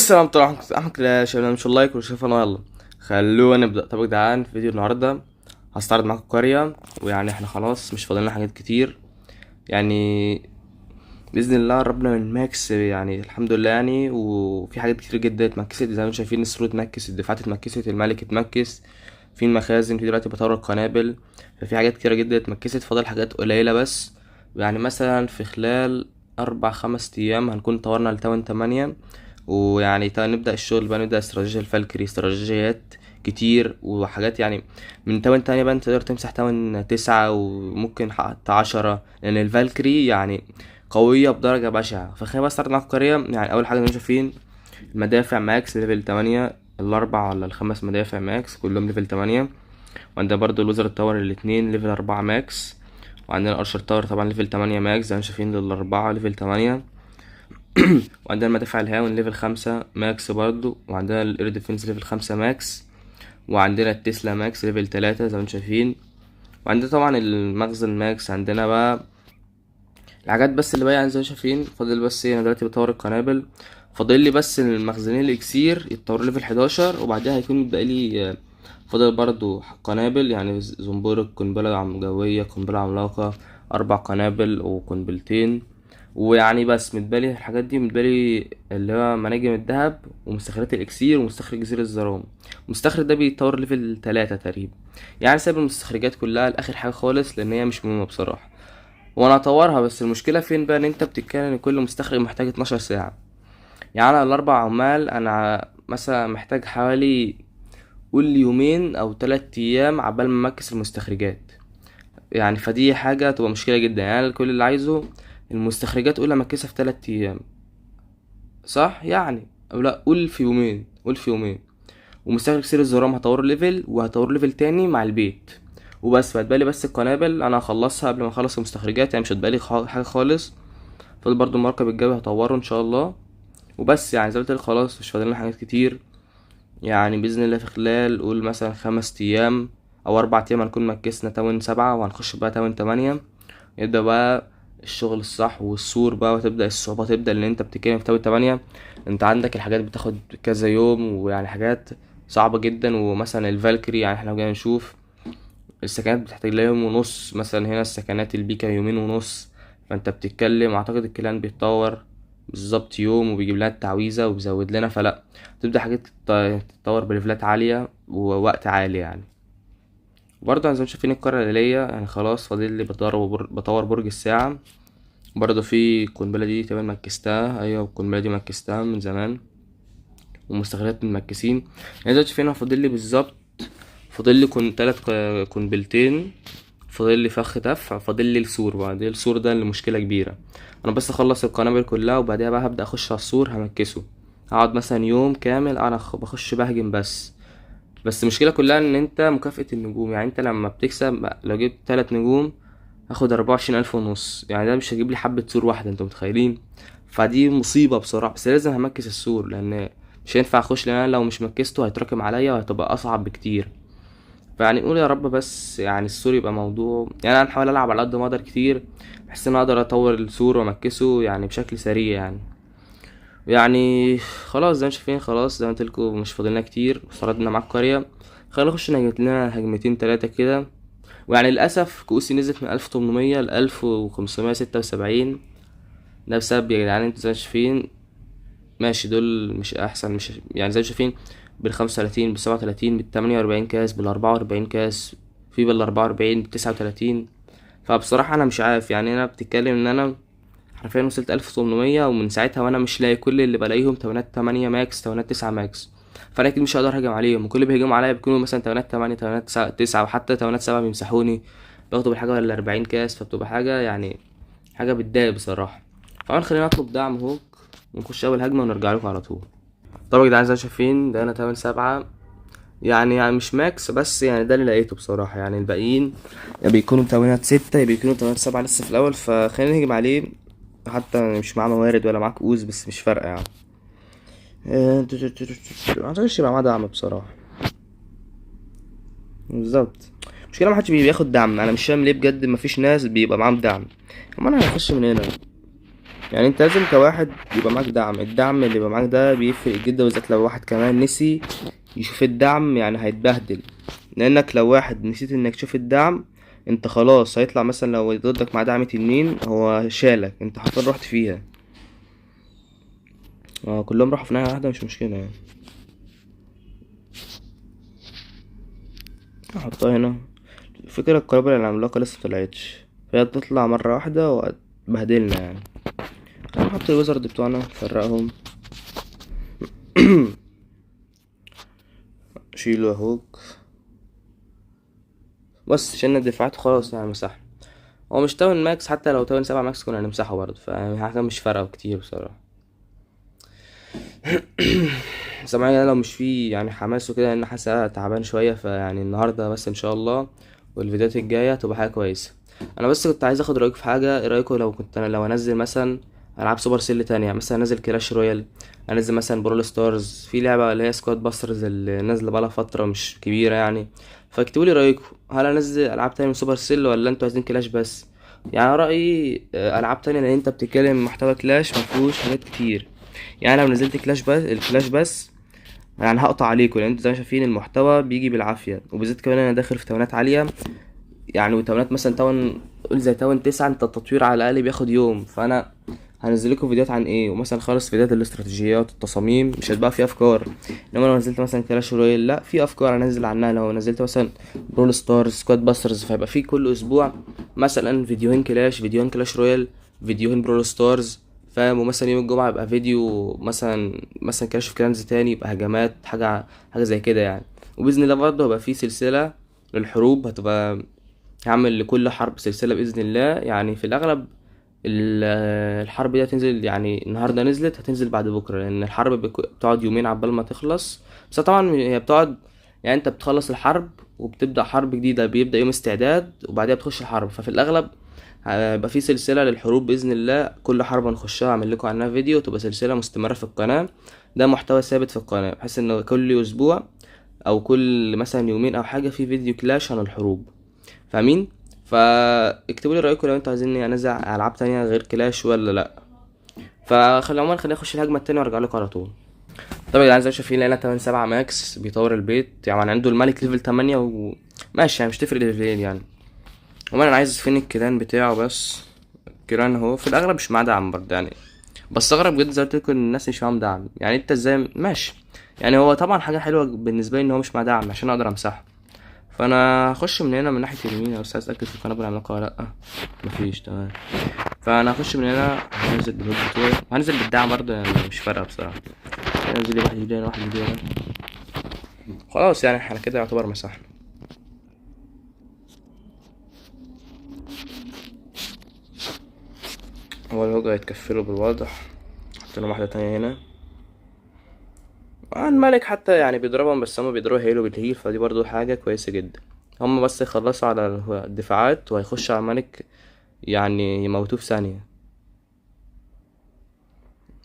السلام عليكم احمد كده يا شباب، مش لايك وشوف انا يلا خلونا نبدا. طب يا جدعان في فيديو النهارده هستعرض معاكم قريه، ويعني احنا خلاص مش فاضلنا حاجات كتير يعني باذن الله قربنا من ماكس يعني الحمد لله يعني. وفي حاجات كتير جدا اتمكست زي ما انتم شايفين، السرود اتمكس، الدفاعات اتمكست، الملك اتمكس، في المخازن، في دلوقتي بطور القنابل. ففي حاجات كتيرة جدا اتمكست، فاضل حاجات قليلة بس. يعني مثلا في خلال 4 5 أيام هنكون طورنا لتاون 8. ويعني نبدأ الشغل بقى، نبدأ استراتيجية الفالكري، استراتيجيات كتير وحاجات يعني. من تاون تانية بقى انت تقدر تمسح تاون 9 وممكن حتى 10، لأن الفالكري يعني قوية بدرجة بشعة. فخلينا بس نستعرض معاكم القرية. يعني أول حاجة زي ما انتم شايفين المدافع ماكس ليفل 8، الأربع ولا الخمس مدافع ماكس كلهم ليفل 8. وعندنا برضو الوزر تاور الاتنين ليفل 4 ماكس. وعندنا الأرشر تاور طبعا ليفل 8 ماكس زي ما شايفين، للأربعة ليفل 8. وعندنا المدافع الهاون ليفل 5 ماكس برضو. وعندنا الاير ديفنس ليفل 5 ماكس. وعندنا التسلا ماكس ليفل 3 زي ما انتم شايفين. وعندنا طبعا المخزن ماكس. عندنا بقى الحاجات بس اللي باقية يعني زي ما شايفين. فاضل بس انا دلوقتي بطور القنابل، فاضل لي بس المخزنين الاكسير يتطوروا ليفل 11، وبعدها هيكون متبقي لي فاضل برضو قنابل يعني زنبورك، قنبلة جوية، قنبلة عملاقة، 4 قنابل وقنبلتين. ويعني بس متبالي الحاجات دي، متبالي اللي هو مناجم الذهب ومستخرجات الاكسير ومستخرج جزيرة الظلام. المستخرج ده بيتطور ليفل 3 تقريبا. يعني سايب المستخرجات كلها لاخر حاجة خالص لان هي مش مهمة بصراحة، وانا اطورها. بس المشكله فين بقى؟ ان انت بتتكلم ان كل مستخرج محتاج 12 ساعه. يعني انا ال4 عمال انا مثلا محتاج حوالي قول يومين او 3 ايام عبال ما امكس المستخرجات. يعني فدي حاجه تبقى مشكله جدا. يعني أنا كل اللي عايزه المستخرجات اقول امكسها في 3 ايام، صح يعني؟ او لا، قول في يومين، قول في يومين. ومستخرج سير الزرام هطور ليفل، وهطور ليفل تاني مع البيت وبس. فهتبالي بس القنابل انا هخلصها قبل ما اخلص المستخرجات، يعني مش هتبالي حاجه خالص. فاضل برضو المركب الجوي هطوره ان شاء الله وبس. يعني زي ما قلت لك خلاص مش فاضلنا حاجات كتير. يعني باذن الله في خلال قول مثلا 5 ايام او 4 ايام هنكون مكسنا تاون 7، وهنخش بقى تاون 8. يبدا بقى الشغل الصح والسور بقى، وتبدا الصعوبة تبدا. لان انت بتتكلم في تاون 8 انت عندك الحاجات بتاخد كذا يوم، ويعني حاجات صعبة جدا. ومثلا الفالكري يعني احنا لو جينا نشوف السكنات بتحتاج لها يوم ونص. مثلا هنا السكنات البيكا يومين ونص. فانت بتتكلم اعتقد الكلان بيتطور بالظبط يوم، وبيجيب لنا التعويذة وبيزود لنا. فلا تبدأ حاجات تتطور بليفلات عالية ووقت عالي يعني. برضه زي ما شايفين القارة الليلية يعني خلاص فاضل لي بطور برج الساعة. برضه في القنبلة دي تمام مكستها، ايوه القنبلة دي مكستها من زمان، ومستخدمات متمكسين. يعني دلوقتي شايفين فاضل لي بالظبط، فاضل لي 3 قنبلتين، فاضل لي فخ دفع، فاضل لي السور. بعد السور ده اللي مشكله كبيره. انا بس اخلص القنابل كلها وبعدها بقى هبدا اخش على السور همكسه. هقعد مثلا يوم كامل انا بخش بهجم بس المشكله كلها ان انت مكافأة النجوم. يعني انت لما بتكسب لو جبت 3 نجوم هاخد 24,500، يعني ده مش هجيب لي حبة سور واحدة، انتوا متخيلين؟ فدي مصيبة بصراحة. بس لازم همكس السور لان مش هينفع اخش، لان انا لو مش مكسته هيتراكم عليا وهتبقى اصعب بكتير. فيعني نقول يا رب بس يعني السور يبقى موضوع. يعني انا هحاول العب على قد ما اقدر كتير بحيث ان أنا اقدر اطور السور وامكسه يعني بشكل سريع يعني خلاص زي ما شايفين، خلاص زي ما قلتلكوا مش فاضلنا كتير وسردنا مع القرية. خلينا نخش نهجم لنا هجمتين 3 كده. ويعني للأسف كؤوسي نزلت من 1800 ل1576. ده بسبب يا جدعان انتوا زي ما شايفين ماشي دول مش أحسن، مش يعني زي ما شايفين بال35 ب37 بال48 كاس بال44 كاس، في بال44 ب39. فبصراحة أنا مش عارف. يعني أنا بتتكلم إن أنا حرفيا وصلت 1800، ومن ساعتها وأنا مش لاقي. كل اللي بلاقيهم تونات 8 ماكس، تونات 9 ماكس. فأنا أكيد مش هقدر أهجم عليهم، وكل اللي بيهجموا عليا بيكونوا مثلا تونات 8 تونات 9 وحتى تونات 7 بيمسحوني. باخدوا بالحاجة ولا 40 كاس، فبتبقى حاجة يعني حاجة بتضايق بصراحة. فأنا خلينا نطلب دعم هوك ونخش أول هجمة ونرجع لكم على طول. طبعا يا جدعان زي ما شايفين ده أنا 8 7، يعني مش ماكس بس يعني ده اللي لقيته بصراحة. يعني الباقيين يا بيكونوا تمانيات 6 يا بيكونوا تمانيات 7 لسه في الأول. فخلينا نهجم عليه حتى مش معاه موارد ولا معاه كؤوس، بس مش فارقة يعني. معتقدش يبقى معاه دعم بصراحة. بالظبط، المشكلة محدش بياخد دعم. أنا مش فاهم ليه بجد مفيش ناس بيبقى معاهم دعم. أما أنا هخش من هنا يعني انت لازم كواحد يبقى معاك دعم. الدعم اللي يبقى معاك ده بيفرق جدا، بالذات لو واحد كمان نسي يشوف الدعم يعني هيتبهدل. لانك لو واحد نسيت انك تشوف الدعم، انت خلاص هيطلع مثلا لو ضدك مع دعم تنين هو شالك، انت حرفيا رحت فيها. كلهم راحوا في ناحية واحدة، مش مشكلة يعني. احطها هنا. الفكرة القنابل العملاقة لسه مطلعتش، فهي بتطلع مرة واحدة وهتبهدلنا يعني. هنحط الويزرد بتوعنا نفرقهم. شيلوا اهوك. بس شلنا الدفاعات خلاص يعني مسحنا. هو مش تاون ماكس، حتى لو تاون 7 ماكس كنا هنمسحه برضه، فحاجة مش فارقة كتير بصراحة. سامعين انا لو مش فيه يعني حماس وكده، لان حاسس أنا تعبان شويه، فيعني النهارده بس ان شاء الله والفيديوهات الجايه تبقى حاجه كويسه. انا بس كنت عايز اخد رايكم في حاجه. ايه رايكم لو كنت انا لو انزل مثلا العاب سوبر سيل تانية، مثلا انزل كلاش رويال، انزل مثلا برول ستارز، في لعبه اللي هي سكواد باسترز اللي نازله بقالها فتره مش كبيره يعني. فاكتبوا لي رايكم، هل انزل العاب تانية من سوبر سيل ولا انتوا عايزين كلاش بس؟ يعني رايي العاب تانية، لان انت بتتكلم محتوى كلاش مفيهوش حاجات كتير. يعني لو نزلت كلاش بس الكلاش بس يعني هقطع عليكم، لان انتوا زي ما شايفين المحتوى بيجي بالعافيه، وبالذات كمان انا داخل في تاونات عاليه يعني. وتاونات مثلا تاون، قول زي تاون 9، انت التطوير على الاقل بياخد يوم. فانا هنزل لكم فيديوهات عن ايه، ومثلا خالص فيديوهات الاستراتيجيات التصاميم مش هتبقى في افكار. انما لو نزلت مثلا كلاش رويال لا، في افكار هنزل عنها. لو نزلت مثلا برول ستارز، سكواد باسترز، فيبقى في كل اسبوع مثلا فيديوهين كلاش، فيديوهين كلاش رويال، فيديوهين برول ستارز، فاهم؟ ومثلا يوم الجمعة يبقى فيديو مثلا كلاش في كلانز تاني، يبقى هجمات، حاجة زي كده يعني. وبإذن الله برضه هيبقى في سلسلة للحروب، هعمل لكل حرب سلسلة بإذن الله يعني. في الأغلب الحرب دي هتنزل يعني، النهاردة نزلت هتنزل بعد بكرة، لأن الحرب بتقعد يومين عبال ما تخلص. بس طبعا هي بتقعد يعني، انت بتخلص الحرب وبتبدأ حرب جديدة، بيبدأ يوم استعداد وبعدها بتخش الحرب. ففي الأغلب هيبقى في سلسلة للحروب بإذن الله، كل حرب هنخشها أعمل لكم عنها فيديو، تبقى سلسلة مستمرة في القناة. ده محتوى ثابت في القناة، بحيث إن كل أسبوع أو كل مثلا يومين أو حاجة في فيديو كلاش عن الحروب، فاهمين؟ فاكتبوا لي رايكم لو انتوا عايزين انزع العاب تانية غير كلاش ولا لا. عموما خليني اخش الهجمه التانية وارجع لكم على طول. طبعا يا جدعان زي ما شايفين لقينا 8 7 ماكس بيطور البيت يعني. عنده الملك ليفل 8 وماشي يعني، مش تفرق ليفلين يعني. عموما انا عايز فين الكيران بتاعه بس. الكيران هو في الاغلب مش معاه دعم برضه يعني. بستغرب بجد زي ما قلت لكم ان الناس مش معاهم دعم. يعني انت ازاي ماشي؟ يعني هو طبعا حاجه حلوه بالنسبه لي ان هو مش معاه دعم عشان اقدر امسحه. فانا هخش من هنا من ناحيه اليمين، بس عايز اتاكد في القنابل العملاقه ولا لا. مفيش، تمام. فانا هخش من هنا، هنزل بالهوك بتوعي، هنزل بالدعم برضه يعني، مش فارقه بصراحه. هنزل لي واحد جديد هنا، واحد جديد هنا. خلاص يعني احنا كده يعتبر مسحنا. هو الهوج هيتكفله بالواضح. حط لهم واحده تانية هنا. الملك حتى يعني بيضربهم، بس هما بيضربوا هيلو بالهيل، فدي برضو حاجه كويسه جدا. هما بس يخلصوا على الدفاعات وهيخش على الملك يعني يموتوه في ثانيه.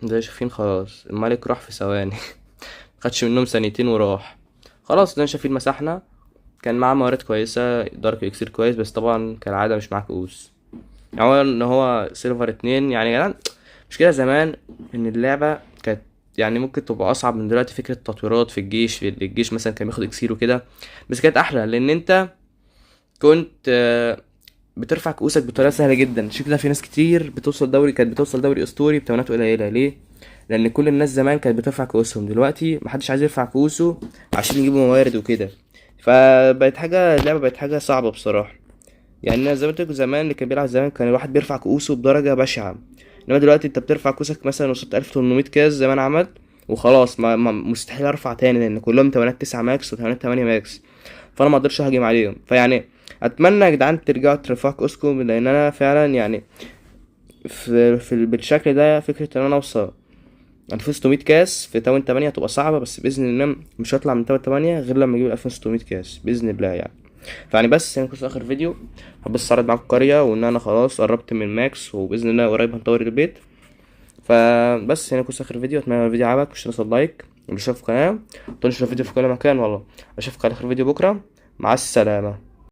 زي شايفين خلاص الملك راح في ثواني. خدش منهم ثانيتين وراح. خلاص زي شايفين مسحنا. كان معاه موارد كويسة، دارك اكسير كويس، بس طبعا كالعادة مش معاه كؤوس. يعني هو ان هو سيلفر 2 يعني يا جدعان. مش كده زمان ان اللعبة كانت يعني ممكن تبقى اصعب من دلوقتي. فكرة التطويرات في الجيش مثلا كان بياخد اكسير وكده، بس كانت احلى لان انت كنت بترفع كؤوسك بطريقة سهلة جدا. عشان كده في ناس كتير كانت بتوصل دوري اسطوري بتمنات قليلة. ليه؟ لان كل الناس زمان كانت بترفع كؤوسهم، دلوقتي محدش عايز يرفع كؤوسه عشان يجيبوا موارد وكده. فبقت حاجة اللعبة بقت حاجة صعبة بصراحة. يعني انا زي ما قلت لكم، زمان اللي كان بيلعب زمان كان الواحد بيرفع كؤوسه بدرجة بشعة. انما دلوقتي انت بترفع كؤوسك مثلا وصلت 1800 كاس زي ما انا عملت وخلاص، مستحيل ارفع تاني، لان كلهم تمانيات 9 ماكس وتمانيات 8 ماكس. فانا ما اقدرش اهجم عليهم. فيعني اتمنى يا جدعان ترجعوا ترفعوا كؤوسكم، لان انا فعلا يعني بالشكل ده فكرة ان انا اوصل 2600 كاس في تاون 8 هتبقى صعبة، بس بإذن الله مش هطلع من تاون 8 غير لما اجيب 2600 كاس بإذن الله يعني. فيعني بس يعني كنت آخر فيديو بس أعرض معاكم القرية، وإن أنا خلاص قربت من ماكس، وبإذن الله قريب هنطور البيت. فبس يعني كنت آخر فيديو، أتمنى الفيديو عجبك، مش تنسى اللايك والاشتراك في القناة، وتنشر الفيديو في كل مكان. والله أشوفك على آخر فيديو بكرة. مع السلامة.